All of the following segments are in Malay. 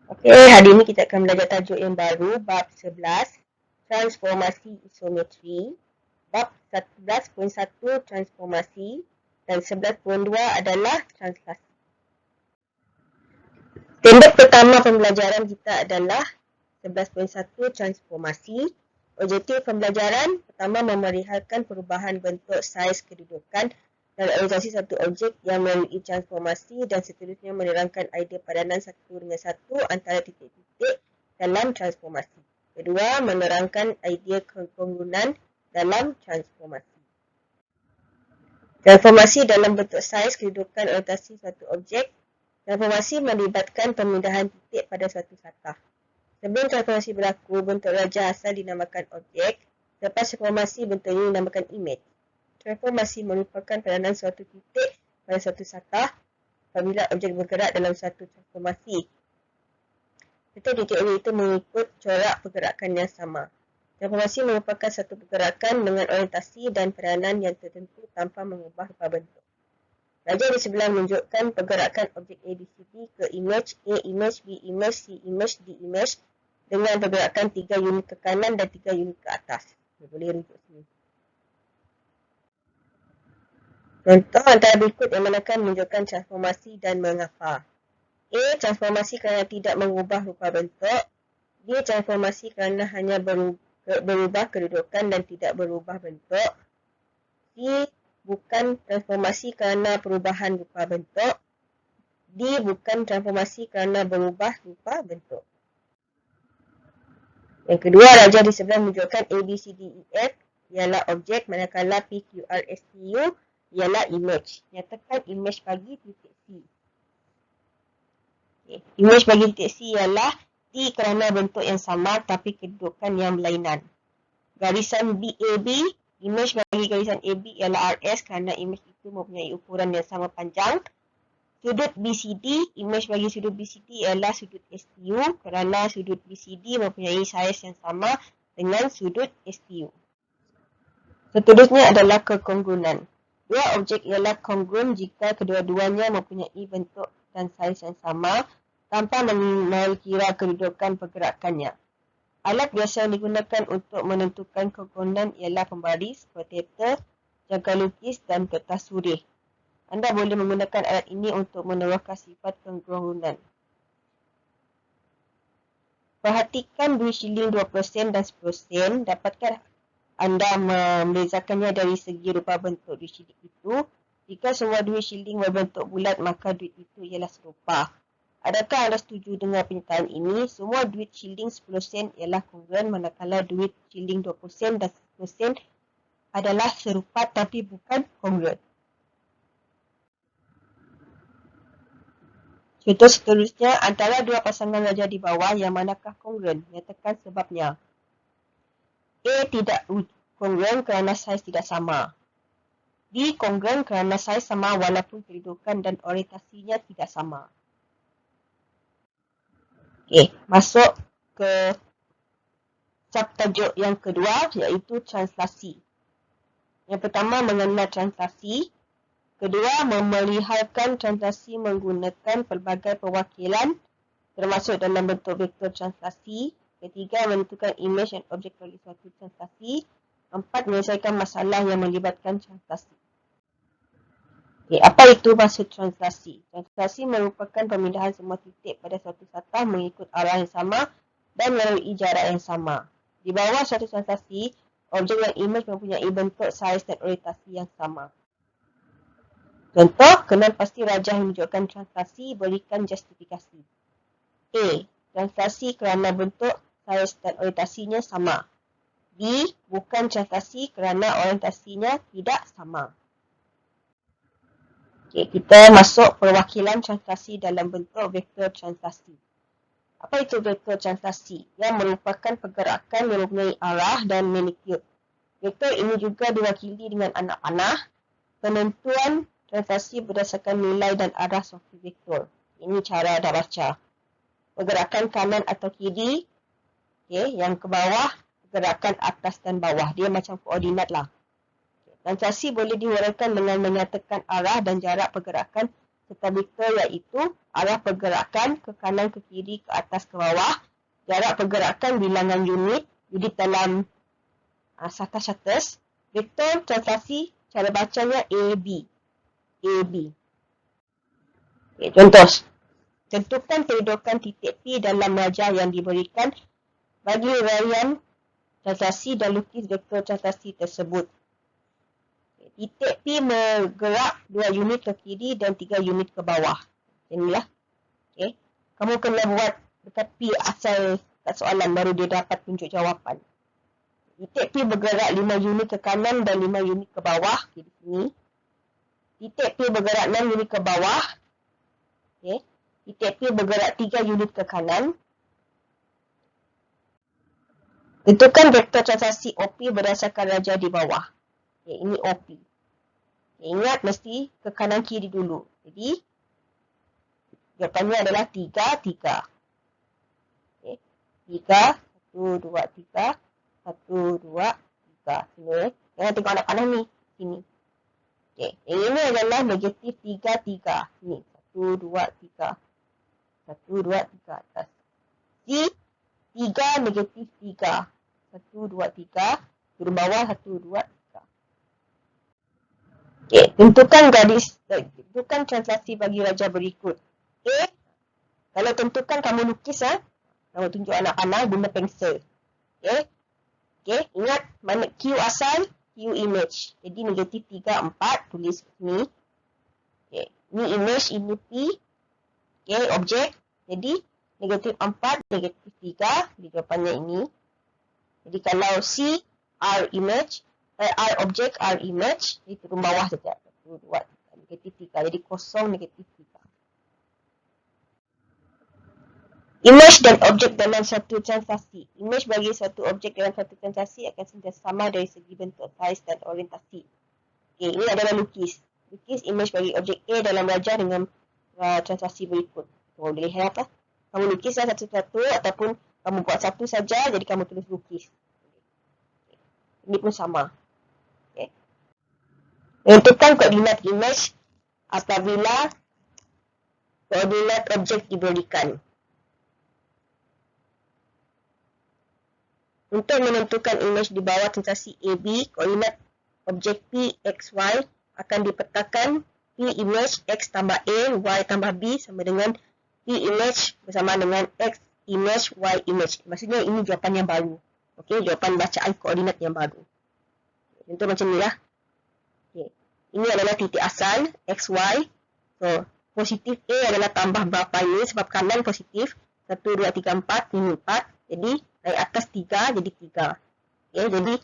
Okey, hari ini kita akan belajar tajuk yang baru, bab 11, transformasi isometri, bab 11.1 transformasi dan 11.2 adalah translasi. Tembok pertama pembelajaran kita adalah 11.1 transformasi. Objektif pembelajaran pertama memerihalkan perubahan bentuk, saiz, kedudukan dan orientasi satu objek yang melalui transformasi dan seterusnya menerangkan idea padanan satu dengan satu antara titik-titik dalam transformasi. Kedua, menerangkan idea kekongrunan dalam transformasi. Transformasi dalam bentuk saiz, kedudukan, orientasi suatu objek. Transformasi melibatkan pemindahan titik pada suatu satah. Sebelum transformasi berlaku, bentuk raja asal dinamakan objek. Lepas transformasi, bentuk ini dinamakan image. Transformasi merupakan padanan suatu titik pada suatu satah apabila objek bergerak dalam suatu transformasi. Titik-titik itu mengikut corak pergerakan yang sama. Transformasi merupakan satu pergerakan dengan orientasi dan peranan yang tertentu tanpa mengubah rupa bentuk. Raja di sebelah menunjukkan pergerakan objek ABCD ke image A image, B image, C image, D image dengan pergerakan 3 unit ke kanan dan 3 unit ke atas. Boleh rujuk sini. Contoh antara berikut yang manakah menunjukkan transformasi dan mengapa. A. Transformasi kerana tidak mengubah rupa bentuk. B. Transformasi kerana hanya berubah kedudukan dan tidak berubah bentuk. C. Bukan transformasi kerana perubahan rupa bentuk. D. Bukan transformasi kerana berubah rupa bentuk. Yang kedua, raja di sebelah menunjukkan A, B, C, D, E, F ialah objek, manakala P, Q, R, S, T, U ialah image. Nyatakan image bagi titik C. Okay. Image bagi titik C ialah T kerana bentuk yang sama tapi kedudukan yang berlainan. Garisan BAB, image bagi garisan AB ialah RS kerana image itu mempunyai ukuran yang sama panjang. Sudut BCD, image bagi sudut BCD ialah sudut STU kerana sudut BCD mempunyai saiz yang sama dengan sudut STU. Seterusnya adalah kekongrunan. Dua objek ialah kongrun jika kedua-duanya mempunyai bentuk dan saiz yang sama tanpa mengira kedudukan pergerakannya. Alat biasa yang digunakan untuk menentukan kekongrunan ialah pembaris, protractor, jangka lukis dan kertas surih. Anda boleh menggunakan alat ini untuk meneroka sifat kekongrunan. Perhatikan duit shilling 2% dan 10%. Dapatkah anda membezakannya dari segi rupa bentuk duit shilling itu? Jika semua duit shilling berbentuk bulat, maka duit itu ialah serupa. Adakah anda setuju dengan pernyataan ini? Semua duit shilling 10% ialah kongruan, manakala duit shilling 2% dan 10% adalah serupa tapi bukan kongruan. Contoh seterusnya, antara dua pasangan raja di bawah, yang manakah kongruan? Nyatakan sebabnya. A tidak kongruan kerana saiz tidak sama. B kongruan kerana saiz sama walaupun kedudukan dan orientasinya tidak sama. Okey, masuk ke subtajuk yang kedua iaitu translasi. Yang pertama mengenal translasi. Kedua, memeliharkan translasi menggunakan pelbagai perwakilan termasuk dalam bentuk vektor translasi. Ketiga, menentukan image dan objek bagi suatu translasi. Empat, menyelesaikan masalah yang melibatkan translasi. Okay, apa itu maksud translasi? Translasi merupakan pemindahan semua titik pada suatu satah mengikut arah yang sama dan melalui jarak yang sama. Di bawah suatu translasi, objek dan image mempunyai bentuk, saiz dan orientasi yang sama. Contoh, kenal pasti raja yang menunjukkan translasi, berikan justifikasi. A. Translasi kerana bentuk, saiz dan orientasinya sama. B. Bukan translasi kerana orientasinya tidak sama. Okay, kita masuk perwakilan translasi dalam bentuk vektor translasi. Apa itu vektor translasi? Yang merupakan pergerakan yang mempunyai arah dan magnitude. Vektor ini juga diwakili dengan anak panah. Penentuan translasi berdasarkan nilai dan arah suatu vektor. Ini cara anda baca. Pergerakan kanan atau kiri. Okay, yang ke bawah, pergerakan atas dan bawah. Dia macam koordinat lah. Okay. Translasi boleh dihuraikan dengan menyatakan arah dan jarak pergerakan serta vektor iaitu arah pergerakan ke kanan, ke kiri, ke atas, ke bawah, jarak pergerakan bilangan unit, unit dalam shutters, vektor translasi, cara bacanya AB. AB. Okay, contoh. Tentukan kedudukan titik P dalam rajah yang diberikan bagi uraian translasi dan lukis vektor translasi tersebut. Titik P bergerak 2 unit ke kiri dan 3 unit ke bawah. Inilah. Okay. Kamu kena buat dekat P asal kat soalan baru dia dapat tunjuk jawapan. Titik P bergerak 5 unit ke kanan dan 5 unit ke bawah. Okay, di sini. Titik P bergerak 6 unit ke bawah. Okay. Titik P bergerak 3 unit ke kanan. Tentukan vektor translasi OP berdasarkan rajah di bawah. Okay, ini OP. Okay, ingat mesti ke kanan kiri dulu. Jadi, jawapannya adalah 3, 3. Okay. 3, 1, 2, 3. 1, 2, 3. Sini. Jangan tengok anak panah ni. Sini. Okay. Yang ini adalah negatif 3, 3. Sini. 1, 2, 3. 1, 2, 3 atas. C, 3, negatif 3. 1, 2, 3. Turun bawah, 1, 2, 3. Okay. Tentukan translasi bagi rajah berikut. Okay. Kalau tentukan kamu lukis, kamu tunjuk anak panah guna pensel. Okay. Okay. Ingat mana Q asal, Q image. Jadi negatif 3, 4. Tulis ni. Okay. Ni image, ini P. Okay, objek. Jadi, negatif 4, negatif 3. Jadi, jawapannya ini. Jadi, kalau C, R image, R objek, R image. Jadi, turun bawah saja. 1, 2, 3. Negatif 3. Jadi, kosong, negatif 3. Image dan objek dalam satu translasi. Image bagi satu objek dalam satu translasi akan sentiasa sama dari segi bentuk, saiz dan orientasi. Okay, ini adalah lukis. Lukis image bagi objek A dalam rajah dengan translasi berikut. Kamu boleh lihat lah. Kamu lukislah satu-satu ataupun kamu buat satu saja, jadi kamu tulis lukis. Ini pun sama. Okay. Tentukan koordinat image apabila koordinat objek diberikan. Untuk menentukan image di bawah translasi AB, koordinat objek P, X, Y akan dipetakan P image X tambah A, Y tambah B sama dengan P image bersama dengan X image, Y image. Maksudnya ini jawapan yang baru. Okey, jawapan bacaan koordinat yang baru. Contoh macam ni lah. Okay. Ini adalah titik asal X, Y. So, positif A adalah tambah berapa ini sebab kanan positif. 1, 2, 3, 4. Ini 4. Jadi, naik atas 3 jadi 3. Okay, jadi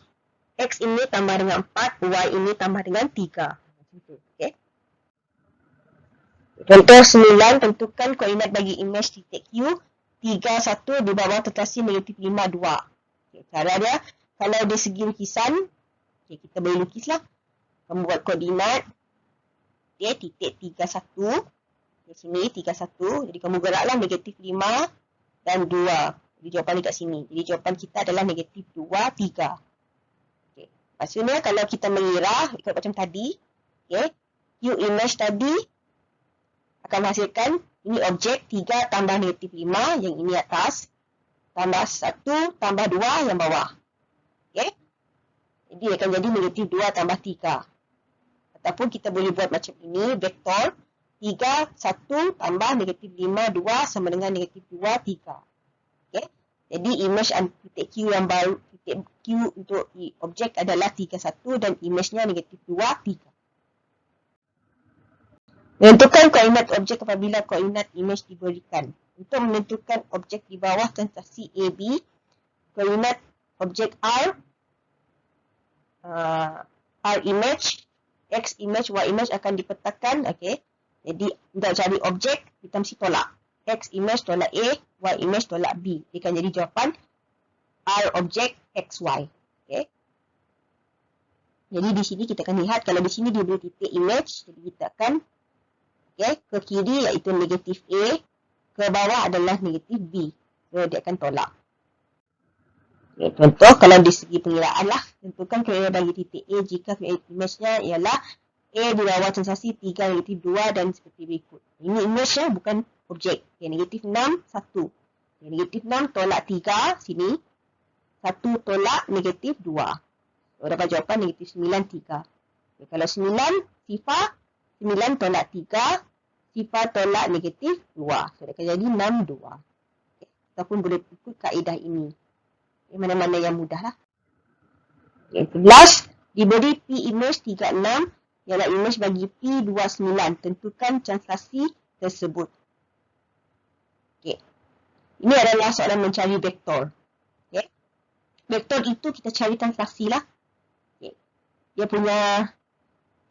X ini tambah dengan 4. Y ini tambah dengan 3. Macam tu. Okay. Contoh 9, tentukan koordinat bagi image titik Q 3, 1 di bawah translasi negatif 5, 2. Okay, cara dia, kalau di segi lukisan, okay, kita boleh lukislah. Kamu buat koordinat, okay, titik 3, 1. Di sini 3, 1. Jadi kamu geraklah negatif 5 dan 2. Jadi jawapan dekat sini. Jadi jawapan kita adalah negatif 2, 3. Okay. Maksudnya kalau kita mengira, ikut macam tadi, okay, Q image tadi, akan menghasilkan ini objek 3 tambah negatif 5 yang ini atas tambah 1 tambah 2 yang bawah. Okay. Jadi akan jadi negatif 2 tambah 3. Ataupun kita boleh buat macam ini, vektor 3, 1 tambah negatif 5, 2 sama dengan negatif 2, 3. Okay. Jadi image titik Q yang baru, titik Q untuk objek adalah 3, 1 dan image-nya negatif 2, 3. Menentukan koordinat objek apabila koordinat image diberikan. Untuk menentukan objek di bawah translasi AB, koordinat objek R, R image, X image, Y image akan dipetakan. Okay. Jadi untuk cari objek, kita mesti tolak. X image tolak A, Y image tolak B. Dia akan jadi jawapan R objek X, Y. Okay. Jadi di sini kita akan lihat, kalau di sini dia beri titik image, jadi kita akan ke kiri iaitu negatif A, ke bawah adalah negatif B. So, dia akan tolak. Okay, contoh, kalau di segi pengiraan lah, tentukan koordinat bagi titik A jika image-nya ialah A di bawah transaksi 3, negatif 2 dan seperti berikut. Ini image ya, bukan objek. Okay, negatif 6, 1. Okay, negatif 6 tolak 3, sini. 1 tolak negatif 2. So, dapat jawapan negatif 9, 3. Okay, kalau 9, sifar 9 tolak 3, sifar tolak negatif 2. So, dia akan jadi 6, 2. Okay, kita pun boleh ikut kaedah ini. Okay, mana-mana yang mudah lah. Okay, 11. Diberi P image 36 ialah image bagi P29. Tentukan translasi tersebut. Okay. Ini adalah soalan mencari vektor. Okay. Vektor itu kita cari translasi lah. Okay. Dia punya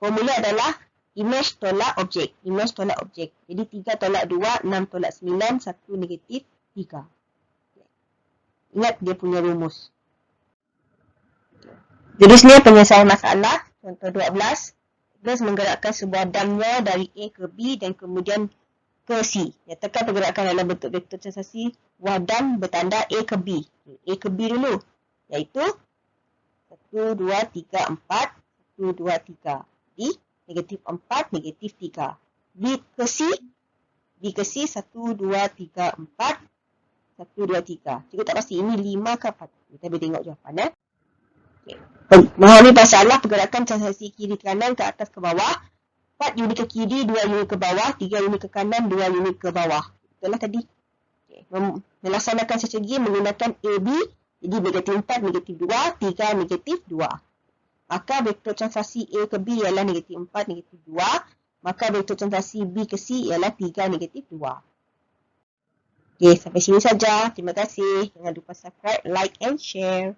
formula adalah image tolak objek. Image tolak objek. Jadi 3 tolak 2, 6 tolak 9, 1 negatif 3. Okay. Ingat dia punya rumus. Jadi sini penyelesaian masalah. Contoh 12. Terus menggerakkan sebuah damnya dari A ke B dan kemudian ke C. Nyatakan pergerakan dalam bentuk vektor translasi buah dam bertanda A ke B. A ke B dulu. Iaitu 1, 2, 3, 4. 1, 2, 3. Jadi negatif 4, negatif 3. B ke C. B ke C 1, 2, 3, 4. 1, 2, 3. Cikgu tak pasti ini 5 ke 4. Kita boleh tengok jawapan. Okay. Memahami masalah pergerakan transaksi kiri kanan ke atas ke bawah. 4 unit ke kiri, 2 unit ke bawah, 3 unit ke kanan, 2 unit ke bawah. Itulah tadi. Okay. Melaksanakan strategi menggunakan AB. Jadi negatif 4, negatif 2, 3, negatif 2. Maka vektor transaksi A ke B ialah negatif 4, negatif 2. Maka vektor transaksi B ke C ialah 3, negatif 2. Okay, sampai sini saja. Terima kasih. Jangan lupa subscribe, like and share.